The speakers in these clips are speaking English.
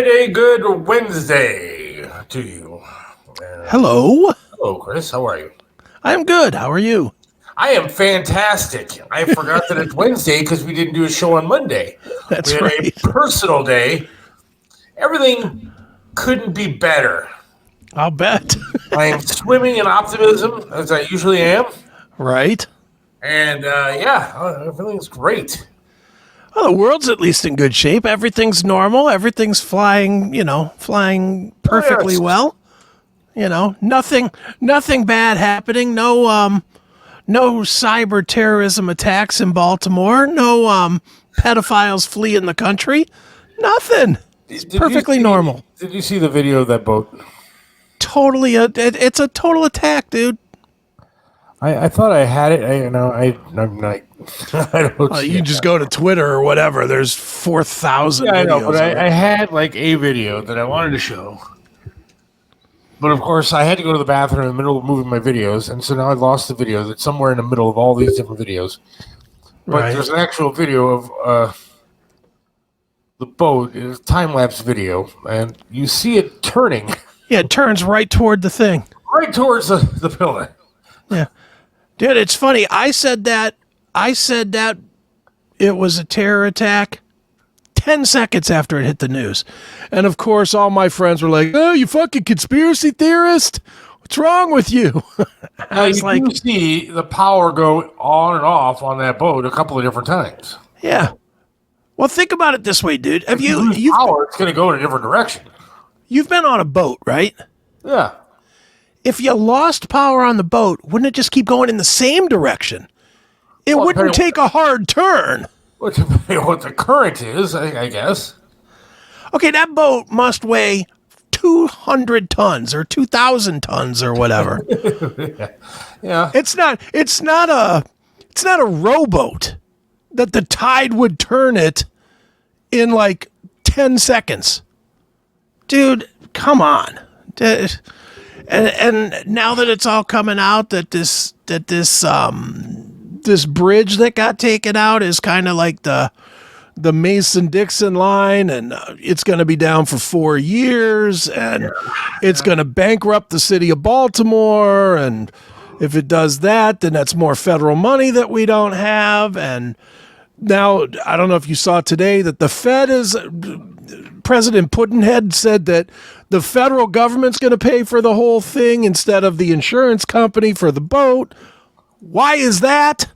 it a good Wednesday to you. Hello. Hello, Chris. How are you? I'm good. How are you? I am fantastic. I forgot that it's Wednesday because we didn't do a show on Monday. That's We had right. a personal day. Everything couldn't be better. I'll bet. I am swimming in optimism, as I usually am. Right. And everything's great. Well, the world's at least in good shape. Everything's normal. Everything's flying perfectly well. Nothing bad happening. No cyber terrorism attacks in Baltimore. No pedophiles fleeing the country. Nothing. It's perfectly normal. Did you see the video of that boat? Totally. It's a total attack, dude. I thought I had it. I'm not. I don't. You can just go to Twitter or whatever. There's 4,000 videos. I know, but I had like a video that I wanted to show. But of course, I had to go to the bathroom in the middle of moving my videos, and so now I lost the video that's somewhere in the middle of all these different videos. But There's an actual video of the boat, it's a time-lapse video, and you see it turning. Yeah, it turns right toward the thing. Right towards the pillar. Yeah. Dude, it's funny. I said that it was a terror attack 10 seconds after it hit the news. And of course, all my friends were like, "Oh, you fucking conspiracy theorist? What's wrong with you?" I was like, you see the power go on and off on that boat a couple of different times. Yeah. Well, think about it this way, dude. If you lose power, it's going to go in a different direction. You've been on a boat, right? Yeah. If you lost power on the boat, wouldn't it just keep going in the same direction? It wouldn't take a hard turn. What the current is, I guess. Okay, that boat must weigh 200 tons or 2,000 tons or whatever. Yeah. It's not a rowboat that the tide would turn it in like 10 seconds. Dude, come on. And now that it's all coming out that this bridge that got taken out is kind of like the Mason-Dixon line, and it's going to be down for 4 years, and it's going to bankrupt the city of Baltimore, and if it does that, then that's more federal money that we don't have. And now, I don't know if you saw today that the Fed is... President Puddinhead said that the federal government's going to pay for the whole thing instead of the insurance company for the boat. Why is that?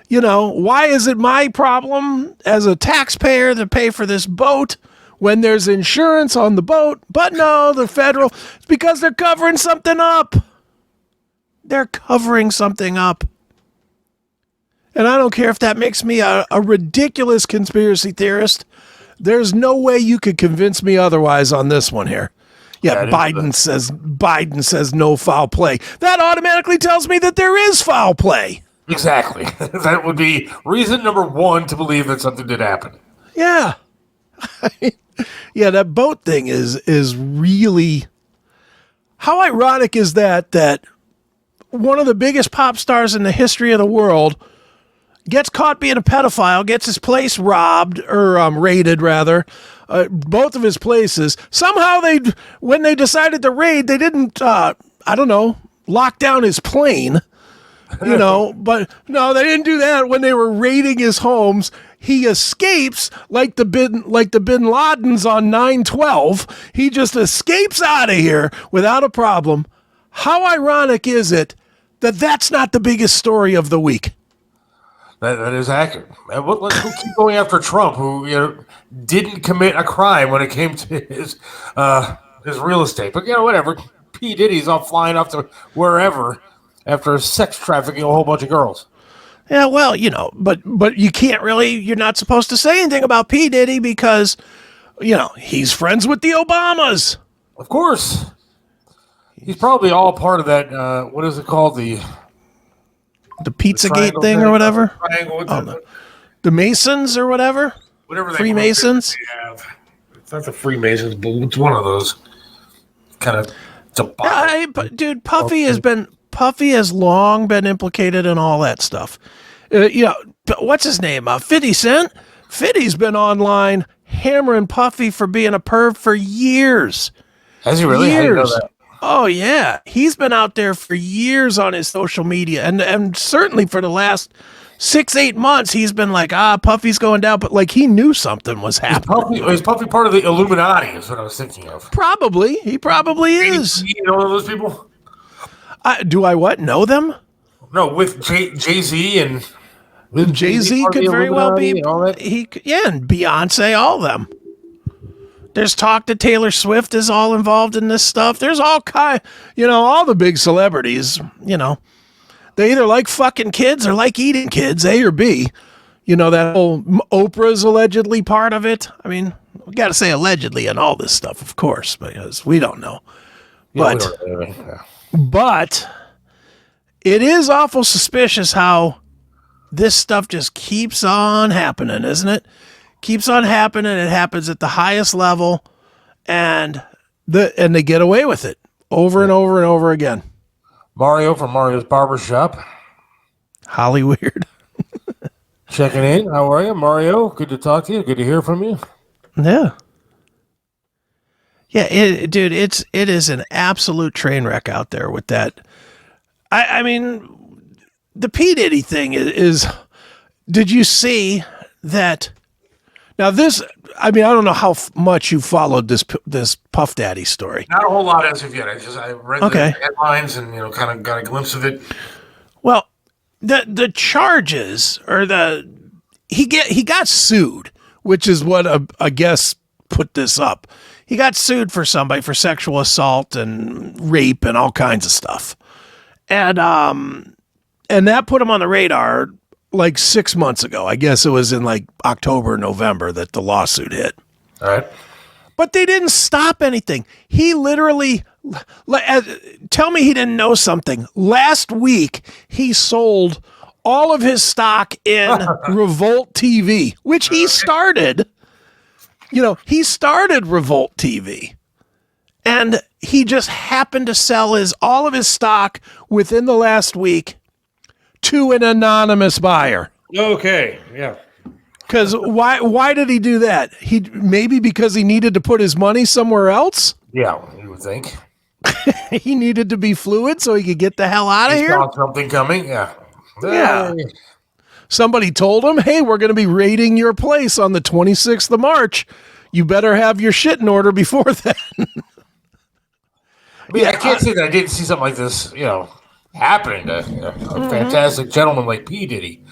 Why is it my problem as a taxpayer to pay for this boat when there's insurance on the boat? But no, the federal, it's because they're covering something up. They're covering something up. And I don't care if that makes me a ridiculous conspiracy theorist. There's no way you could convince me otherwise on this one here. Yeah, Biden says no foul play. That automatically tells me that there is foul play. Exactly. That would be reason number one to believe that something did happen. Yeah. Yeah, that boat thing is really... How ironic is that one of the biggest pop stars in the history of the world gets caught being a pedophile, gets his place robbed, or raided, rather, both of his places. Somehow, when they decided to raid, they didn't, lock down his plane, but no, they didn't do that. When they were raiding his homes, he escapes like the bin Ladens on 9/12. He just escapes out of here without a problem. How ironic is it that that's not the biggest story of the week? That is accurate. And let's keep going after Trump, who didn't commit a crime when it came to his real estate. But whatever. P-Diddy's off flying off to wherever after sex trafficking a whole bunch of girls. Yeah, well, but you can't really. You're not supposed to say anything about P-Diddy because he's friends with the Obamas. Of course, he's probably all part of that. What is it called? The Pizzagate thing or whatever? The Masons or whatever? Whatever they Freemasons? It's not the Freemasons, but it's one of those kind of... Dude, Puffy has long been implicated in all that stuff. What's his name? 50 Cent? 50's been online hammering Puffy for being a perv for years. Has he really? I didn't know Years. that. Oh yeah, he's been out there for years on his social media, and certainly for the last 6-8 months, he's been like, Puffy's going down, but like he knew something was happening. Is Puffy part of the Illuminati? Is what I was thinking of. Probably, he probably is. You know those people? Do I what? Know them? No, with Jay-Z and Jay-Z part of could the very well be. Illuminati and all that? And Beyonce, all of them. There's talk that Taylor Swift is all involved in this stuff. There's all all the big celebrities, they either like fucking kids or like eating kids, A or B. That whole Oprah's allegedly part of it. I mean, we got to say allegedly on all this stuff, of course, because we don't know. But it is awful suspicious how this stuff just keeps on happening, isn't it? Keeps on happening. It happens at the highest level, and they get away with it over and over and over again. Mario from Mario's Barbershop. Hollyweird. Checking in. How are you, Mario? Good to talk to you. Good to hear from you. Yeah. Yeah, it is an absolute train wreck out there with that. I mean, the P-Diddy thing is did you see that? Now this, I don't know how much you followed this Puff Daddy story. Not a whole lot as of yet. I read the headlines and kind of got a glimpse of it. Well, the charges or he got sued, which is what I guess put this up. He got sued for somebody for sexual assault and rape and all kinds of stuff, and that put him on the radar. Like 6 months ago, I guess it was in like October, November that the lawsuit hit. All right. But they didn't stop anything. He literally, tell me he didn't know something. Last week, he sold all of his stock in Revolt TV, which he started. He started Revolt TV. And he just happened to sell all of his stock within the last week to an anonymous buyer. Okay, yeah. Because why did he do that? Maybe because he needed to put his money somewhere else? Yeah, you would think. He needed to be fluid so he could get the hell out of here? Saw something coming, yeah. Yeah. Somebody told him, hey, we're going to be raiding your place on the 26th of March. You better have your shit in order before then. I can't say that I didn't see something like this, happening to a fantastic gentleman like P-Diddy.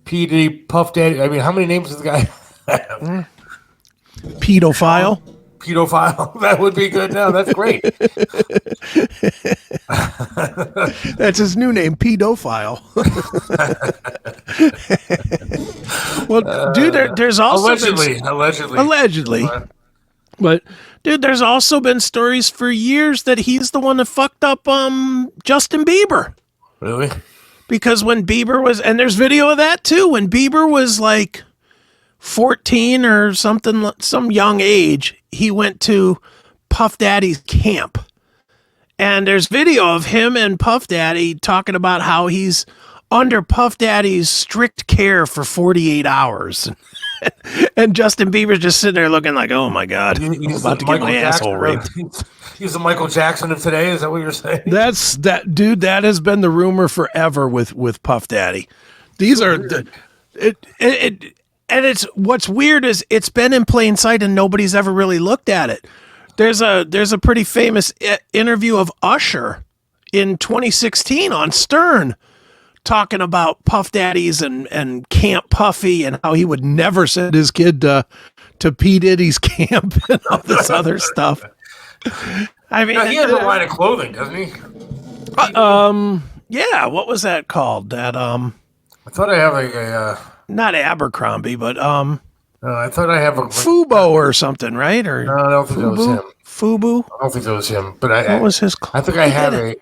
P-Diddy, Puff Daddy. How many names does the guy have? Pedophile. Pedophile. That would be good now. That's great. That's his new name, Pedophile. Well, dude, there's also allegedly. But dude, there's also been stories for years that he's the one that fucked up Justin Bieber. Really? Because when Bieber was, and there's video of that too, when Bieber was like 14 or something, some young age, he went to Puff Daddy's camp. And there's video of him and Puff Daddy talking about how he's under Puff Daddy's strict care for 48 hours. And Justin Bieber's just sitting there looking like, oh my God, I'm about to get my asshole raped. He's the Michael Jackson of today. Is that what you're saying? That has been the rumor forever with Puff Daddy. These are and it's what's weird is it's been in plain sight and nobody's ever really looked at it. There's a pretty famous interview of Usher in 2016 on Stern, talking about Puff Daddies and Camp Puffy and how he would never send his kid to P. Diddy's camp and all this other stuff. I mean, he has a line of clothing, doesn't he? Yeah. What was that called? That I thought I have a not Abercrombie, but I thought I have a Fubo or something, right? Or no, I don't think that was him. Fubu. I don't think that was him. But what was his? I think I have a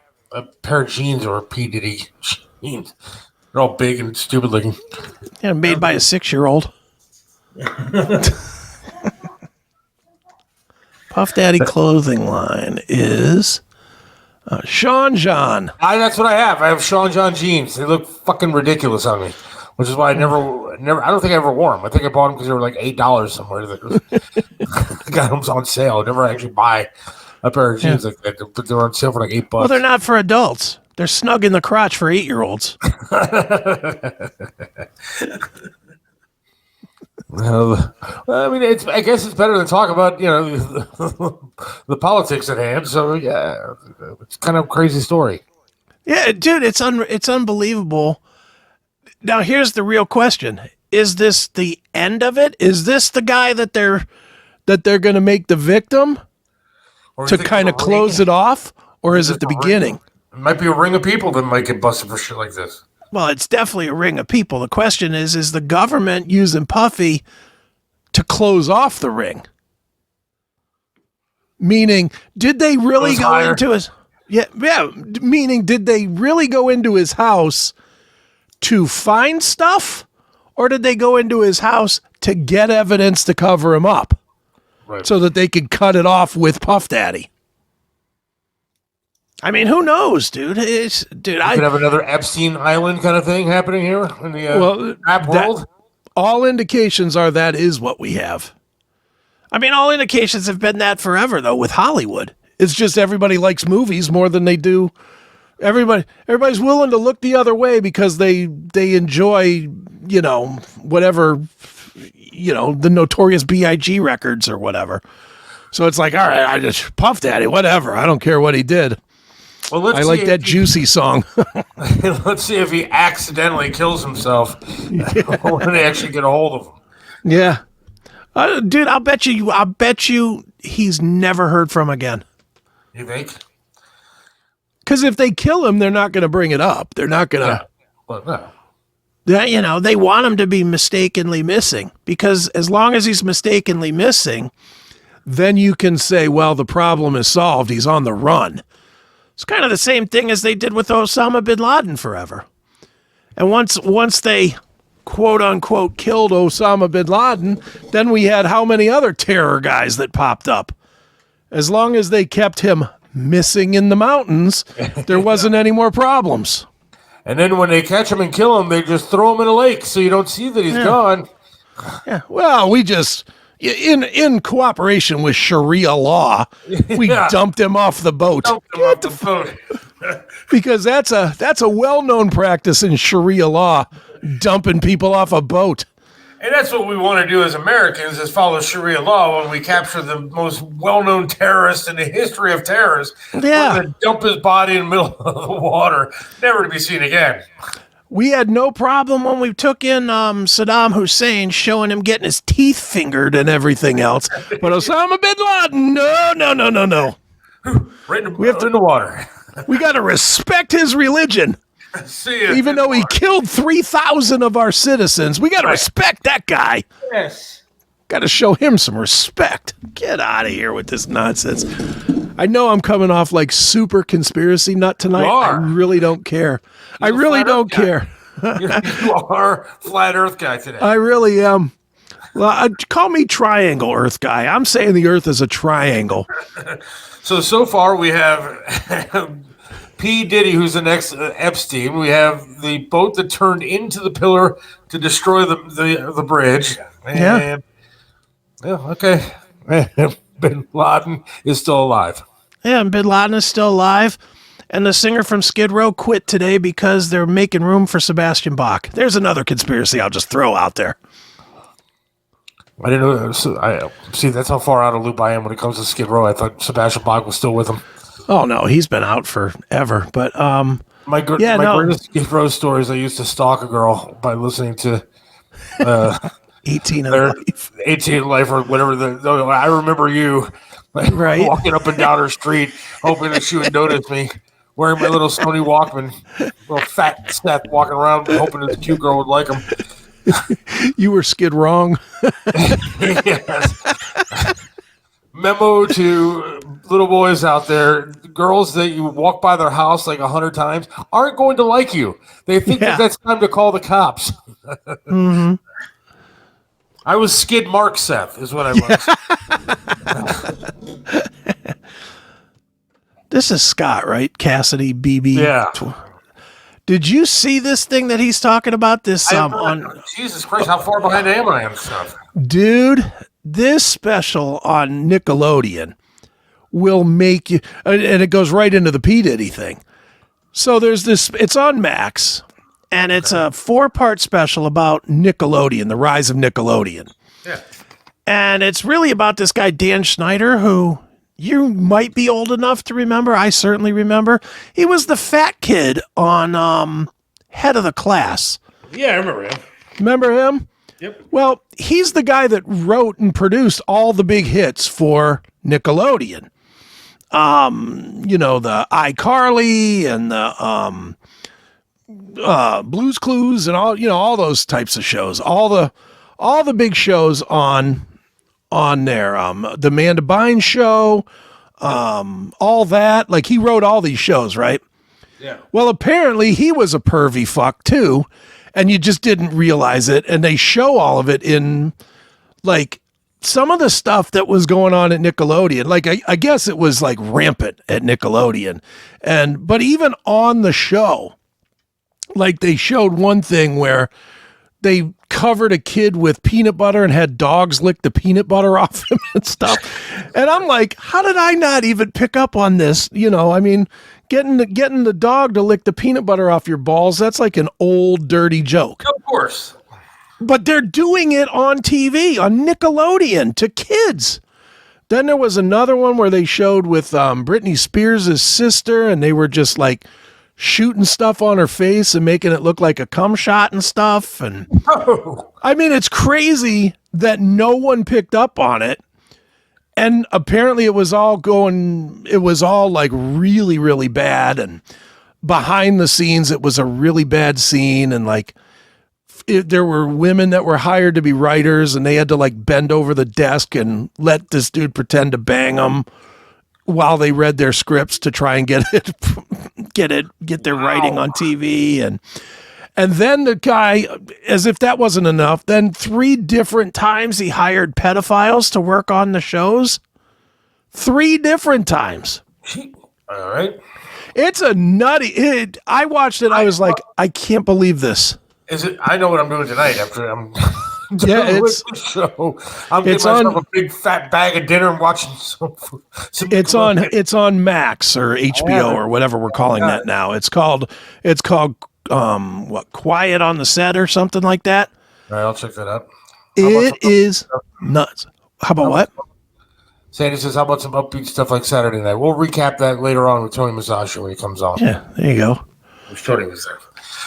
pair of jeans or a P. Diddy jeans. They're all big and stupid looking. Yeah, made by a 6-year-old. Puff Daddy clothing line is Sean John. That's what I have. I have Sean John jeans. They look fucking ridiculous on me, which is why I never Never. I don't think I ever wore them. I think I bought them because they were like $8 somewhere. Got them on sale. I never actually buy a pair of jeans like that, but they were on sale for like $8. Well, they're not for adults. They're snug in the crotch for 8-year-olds. Well, I mean, I guess it's better to talk about the politics at hand. So yeah, it's kind of a crazy story. Yeah, dude, it's unbelievable. Now, here's the real question: is this the end of it? Is this the guy that they're going to make the victim to kind of close it off, or is it the beginning? It might be a ring of people that might get busted for shit like this. Well, it's definitely a ring of people. The question is the government using Puffy to close off the ring? Meaning, did they really go into his... Yeah. Meaning, did they really go into his house to find stuff? Or did they go into his house to get evidence to cover him up? Right. So that they could cut it off with Puff Daddy? I mean, who knows, dude? I could have another Epstein Island kind of thing happening here in the rap world. All indications are that is what we have. I mean, all indications have been that forever, though, with Hollywood. It's just everybody likes movies more than they do. Everybody's willing to look the other way because they enjoy, whatever, the Notorious B.I.G. records or whatever. So it's like, all right, I just Puff Daddy, whatever. I don't care what he did. Well, I like that Juicy song. Let's see if he accidentally kills himself when they actually get a hold of him. Yeah. Dude, I'll bet you he's never heard from again. You think? Because if they kill him, they're not going to bring it up. They're not going to. Well, no. They want him to be mistakenly missing. Because as long as he's mistakenly missing, then you can say, well, the problem is solved. He's on the run. It's kind of the same thing as they did with Osama bin Laden forever. And once they, quote unquote, killed Osama bin Laden, then we had how many other terror guys that popped up? As long as they kept him missing in the mountains, there wasn't any more problems. And then when they catch him and kill him, they just throw him in a lake so you don't see that he's gone. Yeah. Well, we just... In cooperation with Sharia law, we dumped him off the boat. Because that's a well-known practice in Sharia law, dumping people off a boat. And that's what we want to do as Americans, is follow Sharia law when we capture the most well-known terrorist in the history of terrorists. Yeah. We're going to dump his body in the middle of the water, never to be seen again. We had no problem when we took in Saddam Hussein, showing him getting his teeth fingered and everything else. But Osama bin Laden, no. Right in the water. We got to respect his religion. Even though he killed 3,000 of our citizens, we got to respect that guy. Yes. Got to show him some respect. Get out of here with this nonsense. I know I'm coming off like super conspiracy nut tonight. I really don't care. I really don't care. You are flat Earth guy today. I really am. Well, call me triangle Earth guy. I'm saying the Earth is a triangle. So far we have P-Diddy, who's the next Epstein. We have the boat that turned into the pillar to destroy the bridge. And, okay. Bin Laden is still alive. Yeah, and Bin Laden is still alive. And the singer from Skid Row quit today because they're making room for Sebastian Bach. There's another conspiracy I'll just throw out there. I didn't know. See, that's how far out of loop I am when it comes to Skid Row. I thought Sebastian Bach was still with them. Oh, no, he's been out forever. But my greatest Skid Row stories, I used to stalk a girl by listening to 18 in Life. 18 in Life or whatever. I remember you walking up and down her street, hoping that she would notice me, wearing my little Sony Walkman, little fat Seth walking around, hoping that the cute girl would like him. You were skid wrong. Yes. Memo to little boys out there: girls that you walk by their house like 100 times aren't going to like you. They think that's time to call the cops. Mm-hmm. I was Skid Mark Seth, is what I was. This is Scott, right? Cassidy, BB. Yeah. Did you see this thing that he's talking about? This Jesus Christ, how far behind am I on stuff? Dude, this special on Nickelodeon will make you, and it goes right into the P-Diddy thing. So there's this, it's on Max, and it's a 4-part special about Nickelodeon, the rise of Nickelodeon. Yeah. And it's really about this guy, Dan Schneider, who you might be old enough to remember. I certainly remember. He was the fat kid on Head of the Class. Yeah, I remember him. Remember him? Yep. Well, he's the guy that wrote and produced all the big hits for Nickelodeon. The iCarly and the Blue's Clues and all those types of shows. All the big shows on there. The Amanda Bynes Show, all that. Like, he wrote all these shows, right? Yeah. Well, apparently he was a pervy fuck too, and you just didn't realize it. And they show all of it in, like, some of the stuff that was going on at Nickelodeon. Like, I guess it was like rampant at Nickelodeon. But even on the show, like, they showed one thing where they covered a kid with peanut butter and had dogs lick the peanut butter off him and stuff. And I'm like, how did I not even pick up on this? I mean, getting the dog to lick the peanut butter off your balls, that's like an old dirty joke. Of course. But they're doing it on TV, on Nickelodeon, to kids. Then there was another one where they showed with Britney Spears' sister, and they were just like shooting stuff on her face and making it look like a cum shot and stuff. And I mean, it's crazy that no one picked up on it. And apparently it was all like really, really bad. And behind the scenes, it was a really bad scene. And like, there were women that were hired to be writers, and they had to like bend over the desk and let this dude pretend to bang them while they read their scripts to try and get their writing on TV. And then the guy, as if that wasn't enough, then 3 different times he hired pedophiles to work on the shows. 3 different times. All right. It's a nutty. I watched it. I was like, I can't believe this. Is it? I know what I'm doing tonight after I'm. Yeah, it's so I'm getting myself a big fat bag of dinner and watching some it's on Max or HBO or whatever we're calling that now. It's called Quiet on the Set or something like that. All right, I'll check that out. It is nuts. How about what? Sandy says, how about some upbeat stuff like Saturday Night? We'll recap that later on with Tony Massacio when he comes on. Yeah, there you go. Tony was there.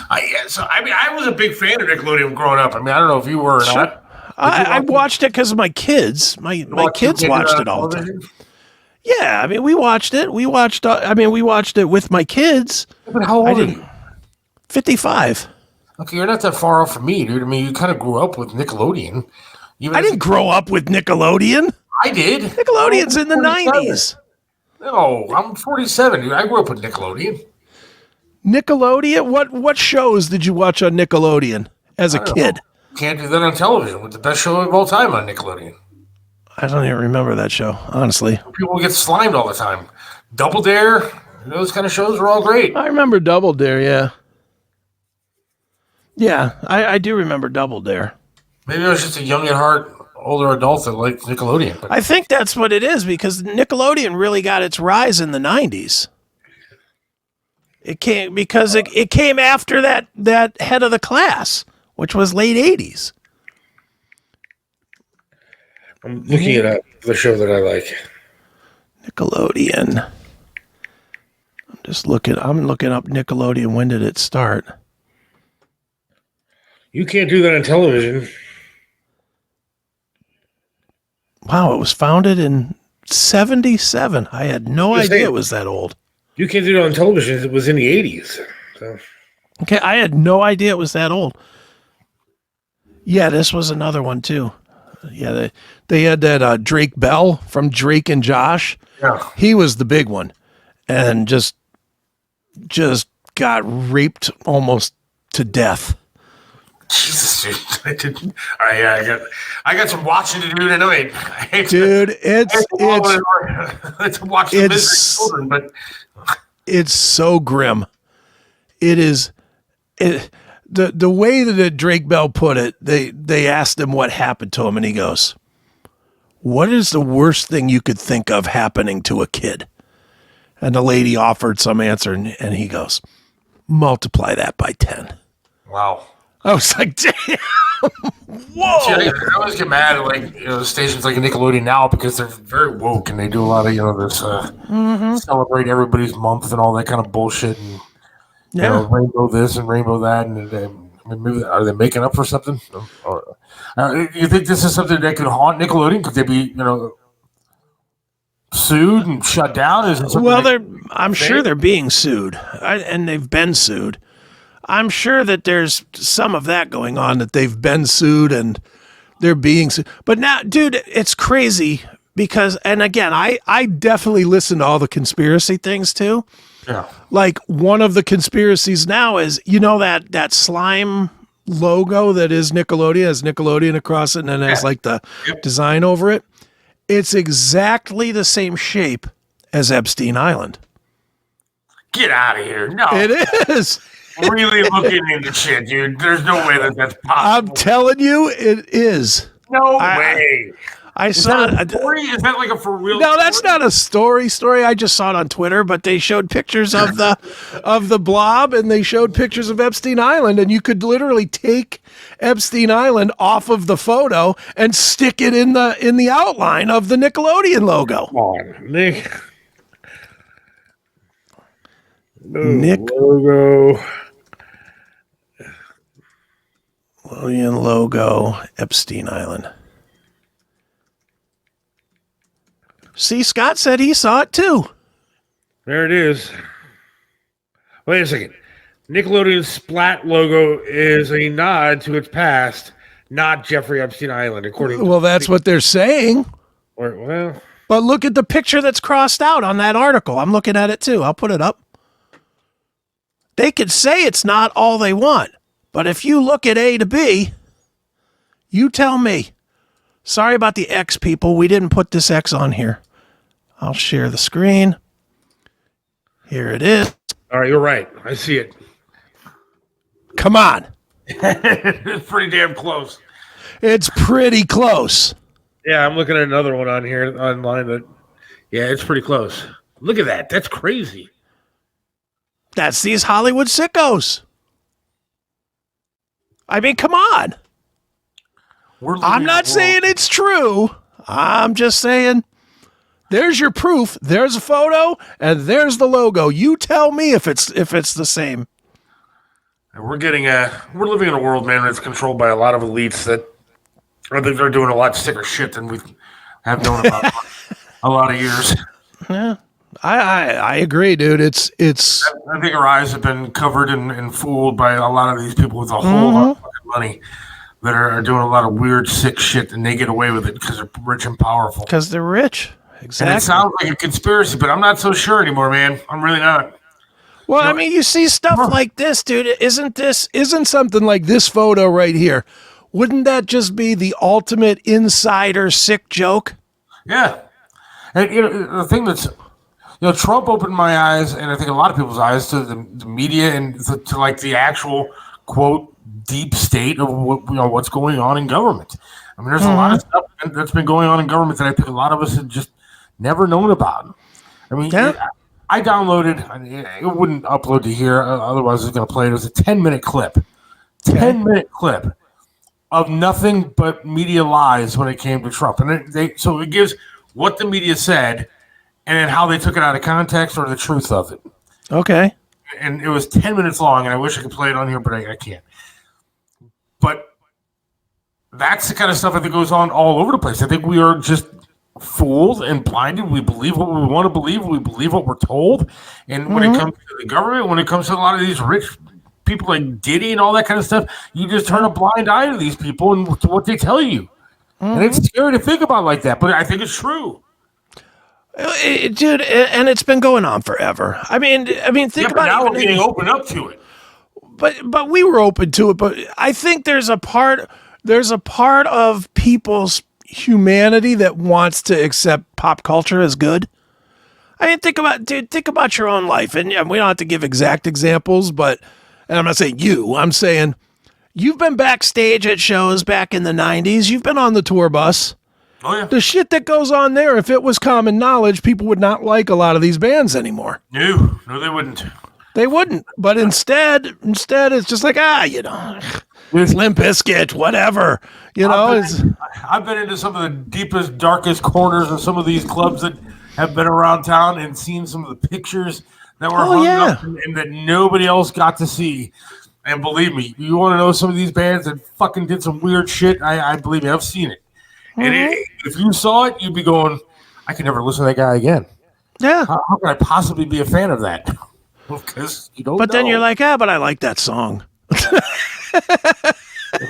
I was a big fan of Nickelodeon growing up. I mean, I don't know if you were or not. I watched it because of my kids. My kids watched it all the time. Yeah, I mean, we watched it. We watched it with my kids. But how old are you? 55. Okay, you're not that far off from me, dude. I mean, you kind of grew up with Nickelodeon. I didn't grow up with Nickelodeon. I did. Nickelodeon's in the 90s. No, I'm 47, dude. I grew up with Nickelodeon. Nickelodeon? What shows did you watch on Nickelodeon as a kid? Can't do that on television. With the best show of all time on Nickelodeon. I don't even remember that show, honestly. People get slimed all the time. Double Dare, those kind of shows were all great. I remember Double Dare, yeah. Yeah, I do remember Double Dare. Maybe I was just a young at heart, older adult that liked Nickelodeon. But I think that's what it is, because Nickelodeon really got its rise in the 90s. It came because it came after that Head of the Class, which was late 80s. I'm looking at the show that I like. Nickelodeon. I'm looking up Nickelodeon. When did it start? You can't do that on television. Wow, it was founded in 1977. I had no idea it was that old. You can't do it on television. It was in the 80s. So. Okay, I had no idea it was that old. Yeah, this was another one too. Yeah, they had that Drake Bell from Drake and Josh. Yeah. He was the big one, and just got raped almost to death. Jesus, dude. All right, I got some watching to do tonight. Dude, it's to watch the children, but it's so grim. It is the way that Drake Bell put it, they asked him what happened to him, and he goes, "What is the worst thing you could think of happening to a kid?" And the lady offered some answer, and he goes, "Multiply that by 10." Wow. I was like, "Damn, whoa!" See, I always get mad at stations like Nickelodeon now because they're very woke and they do a lot of this celebrate everybody's month and all that kind of bullshit and rainbow this and rainbow that and maybe are they making up for something? Or, you think this is something that could haunt Nickelodeon? Could they be sued and shut down? Is it I'm sure they're being sued, and they've been sued. I'm sure that there's some of that going on, that they've been sued and they're being sued. But now, dude, it's crazy because, and again, I definitely listen to all the conspiracy things too. Yeah. Like one of the conspiracies now is, that slime logo that is Nickelodeon, has Nickelodeon across it, and then it has like the design over it. It's exactly the same shape as Epstein Island. Get out of here. No. It is. Really looking into shit, dude. There's no way that's possible. I'm telling you, it is. No way. I saw that a story? Is that like a for real? No, that's not a story. I just saw it on Twitter, but they showed pictures of the blob, and they showed pictures of Epstein Island, and you could literally take Epstein Island off of the photo and stick it in the outline of the Nickelodeon logo. Come on, Nick. Logo. Nickelodeon logo, Epstein Island. See, Scott said he saw it too. There it is. Wait a second. Nickelodeon's Splat logo is a nod to its past, not Jeffrey Epstein Island, according to that's what they're saying. But look at the picture that's crossed out on that article. I'm looking at it too. I'll put it up. They could say it's not all they want, but if you look at A to B, you tell me. Sorry about the X, people. We didn't put this X on here. I'll share the screen. Here it is. All right, you're right. I see it. Come on. It's pretty damn close. It's pretty close. Yeah, I'm looking at another one on here online. It's pretty close. Look at that. That's crazy. That's these Hollywood sickos. I mean, come on. I'm not saying it's true. I'm just saying there's your proof. There's a photo and there's the logo. You tell me if it's the same. We're living in a world, man, that's controlled by a lot of elites that I think they're doing a lot sicker shit than we have known about a lot of years. Yeah. I agree, dude. It's. I think our eyes have been covered and fooled by a lot of these people with a whole lot of fucking money that are doing a lot of weird, sick shit, and they get away with it because they're rich and powerful. Because they're rich, exactly. And it sounds like a conspiracy, but I'm not so sure anymore, man. I'm really not. Well, I mean, you see stuff like this, dude. Isn't something like this photo right here? Wouldn't that just be the ultimate insider sick joke? Yeah, and the thing that's. Trump opened my eyes, and I think a lot of people's eyes to the media and to like the actual quote deep state of what's going on in government. I mean, there's a lot of stuff that's been going on in government that I think a lot of us had just never known about. I mean, I downloaded. It wouldn't upload to here, otherwise I was going to play it. It was a 10-minute clip, 10-minute clip of nothing but media lies when it came to Trump, and so it gives what the media said. And then how they took it out of context or the truth of it. Okay. And it was 10 minutes long, and I wish I could play it on here, but I can't. But that's the kind of stuff I think goes on all over the place. I think we are just fooled and blinded. We believe what we want to believe. We believe what we're told. And when it comes to the government, when it comes to a lot of these rich people like Diddy and all that kind of stuff, you just turn a blind eye to these people and to what they tell you. And it's scary to think about like that, but I think it's true. Dude, and it's been going on forever. I mean, think about it. Now we're getting open up to it. But we were open to it. But I think there's a part of people's humanity that wants to accept pop culture as good. I mean, think about your own life, and we don't have to give exact examples, but and I'm not saying you, I'm saying you've been backstage at shows back in the 90s. You've been on the tour bus. Oh, yeah. The shit that goes on there, if it was common knowledge, people would not like a lot of these bands anymore. No, they wouldn't. They wouldn't. But instead, it's just like, it's Limp Bizkit, whatever. I've been into some of the deepest, darkest corners of some of these clubs that have been around town and seen some of the pictures that were hung up and that nobody else got to see. And believe me, you want to know some of these bands that fucking did some weird shit? I believe me, I've seen it. And if you saw it, you'd be going, I can never listen to that guy again. Yeah. How can I possibly be a fan of that? Because you don't know. But then you're like, but I like that song. I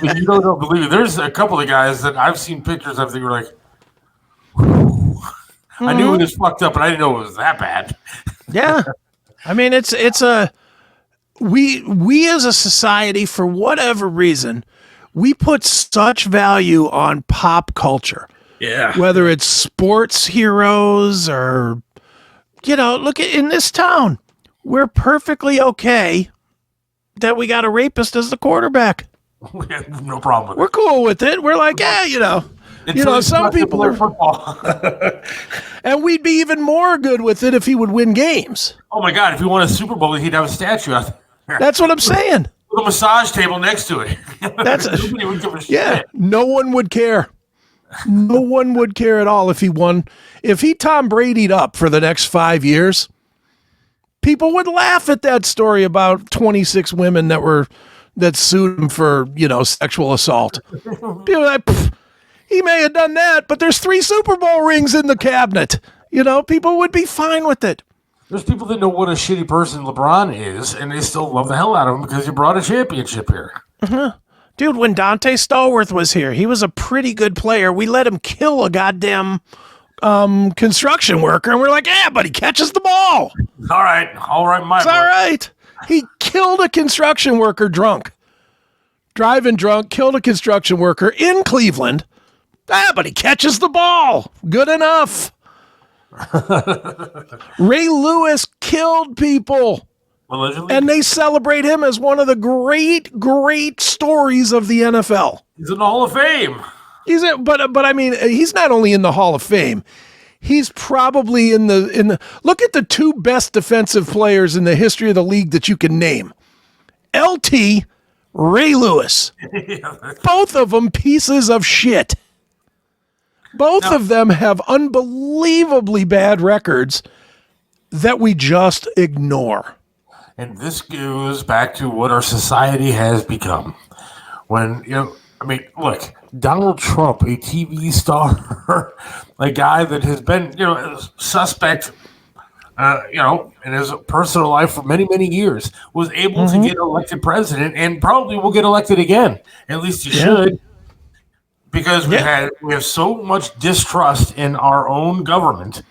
mean, you don't believe it. There's a couple of guys that I've seen pictures of that were like, I knew it was fucked up, but I didn't know it was that bad. Yeah. I mean, we as a society, for whatever reason, we put such value on pop culture. Yeah. Whether it's sports heroes or, look at in this town, we're perfectly okay that we got a rapist as the quarterback. No problem with it. We're cool with it. We're like, some people are football. And we'd be even more good with it if he would win games. Oh my God, if he won a Super Bowl, he'd have a statue out there. That's what I'm saying. A massage table next to it. Nobody would give a shit. No one would care. No one would care at all if he won. If he Tom Brady'd up for the next 5 years, people would laugh at that story about 26 women that sued him for, sexual assault. People are like, he may have done that, but there's 3 Super Bowl rings in the cabinet. People would be fine with it. There's people that know what a shitty person LeBron is, and they still love the hell out of him because he brought a championship here. Dude, when Dante Stallworth was here, he was a pretty good player. We let him kill a goddamn construction worker, and we're like, but he catches the ball. All right, all right. He killed a construction worker drunk. Driving drunk, killed a construction worker in Cleveland. But he catches the ball. Good enough. Ray Lewis killed people. Allegedly. And they celebrate him as one of the great stories of the NFL. He's in the Hall of Fame. But I mean, he's not only in the Hall of Fame. He's probably in the look at the 2 best defensive players in the history of the league that you can name. LT, Ray Lewis. Both of them pieces of shit. Both of them have unbelievably bad records that we just ignore. And this goes back to what our society has become. When, look, Donald Trump, a TV star, a guy that has been, a suspect, in his personal life for many, many years, was able to get elected president and probably will get elected again. At least he should. Because we have so much distrust in our own government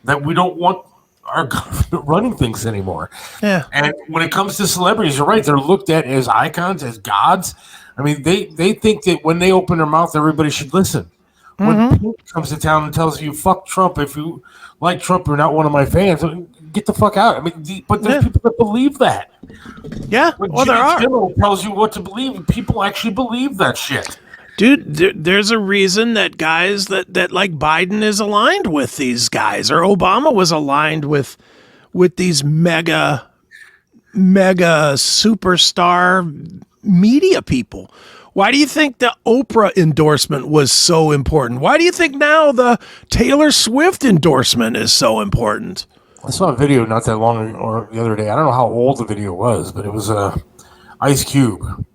that we don't want our government running things anymore. Yeah. And when it comes to celebrities, you're right. They're looked at as icons, as gods. I mean, they think that when they open their mouth, everybody should listen. When Pink comes to town and tells you, fuck Trump, if you like Trump, you're not one of my fans, get the fuck out. I mean, but there's people that believe that. Yeah, when there are. Kimmel tells you what to believe, people actually believe that shit. Dude, there's a reason that guys that like Biden is aligned with these guys, or Obama was aligned with these mega superstar media people. Why do you think the Oprah endorsement was so important? Why do you think now the Taylor Swift endorsement is so important? I saw a video not that long or the other day. I don't know how old the video was, but it was Ice Cube.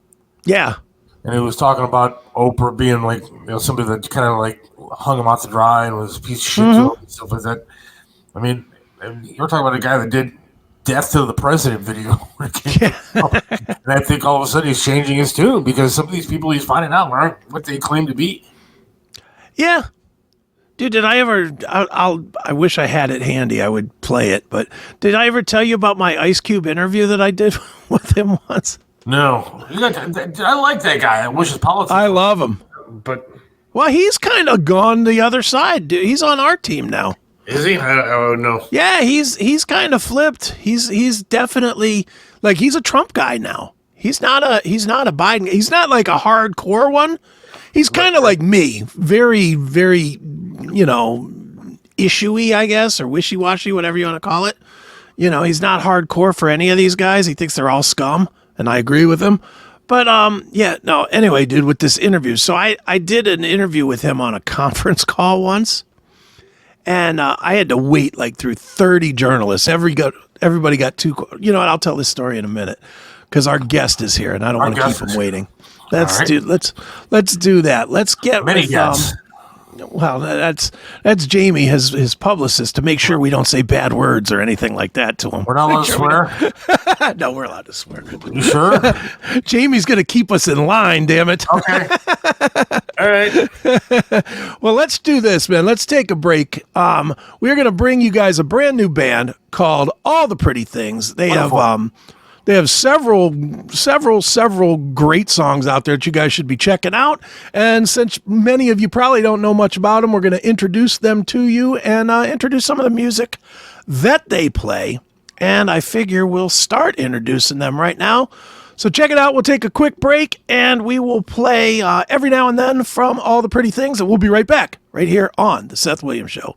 Yeah. And it was talking about Oprah being like, somebody that kind of like hung him out to dry and was a piece of shit to him and stuff like that. I mean, you're talking about a guy that did Death to the President video. And I think all of a sudden he's changing his tune because some of these people he's finding out aren't what they claim to be. Yeah. Dude, did I ever, I wish I had it handy. I would play it. But did I ever tell you about my Ice Cube interview that I did with him once? No. I like that guy. I wish his politics. I love him. But. Well, he's kind of gone the other side, dude. He's on our team now. Is he? I don't know. Yeah, he's kind of flipped. He's definitely Like he's a Trump guy now. He's not a Biden. He's not like a hardcore one. He's kind of like me, very, very, issue-y, I guess, or wishy-washy, whatever you want to call it. He's not hardcore for any of these guys. He thinks they're all scum, and I agree with him. But anyway, dude, with this interview. So I did an interview with him on a conference call once, and I had to wait like through 30 journalists. Everybody got two. You know what? I'll tell this story in a minute because our guest is here, and I don't want to keep him waiting. Let's do that. Let's get many guests. Well, that's Jamie, his publicist, to make sure we don't say bad words or anything like that to him. We're not allowed to swear? No, we're allowed to swear. You sure? Jamie's going to keep us in line, damn it. Okay. All right. Well, let's do this, man. Let's take a break. We're going to bring you guys a brand new band called All the Pretty Things. They have several great songs out there that you guys should be checking out. And since many of you probably don't know much about them, we're going to introduce them to you and introduce some of the music that they play. And I figure we'll start introducing them right now. So check it out. We'll take a quick break and we will play every now and then from All the Pretty Things. And we'll be right back right here on The Seth Williams Show.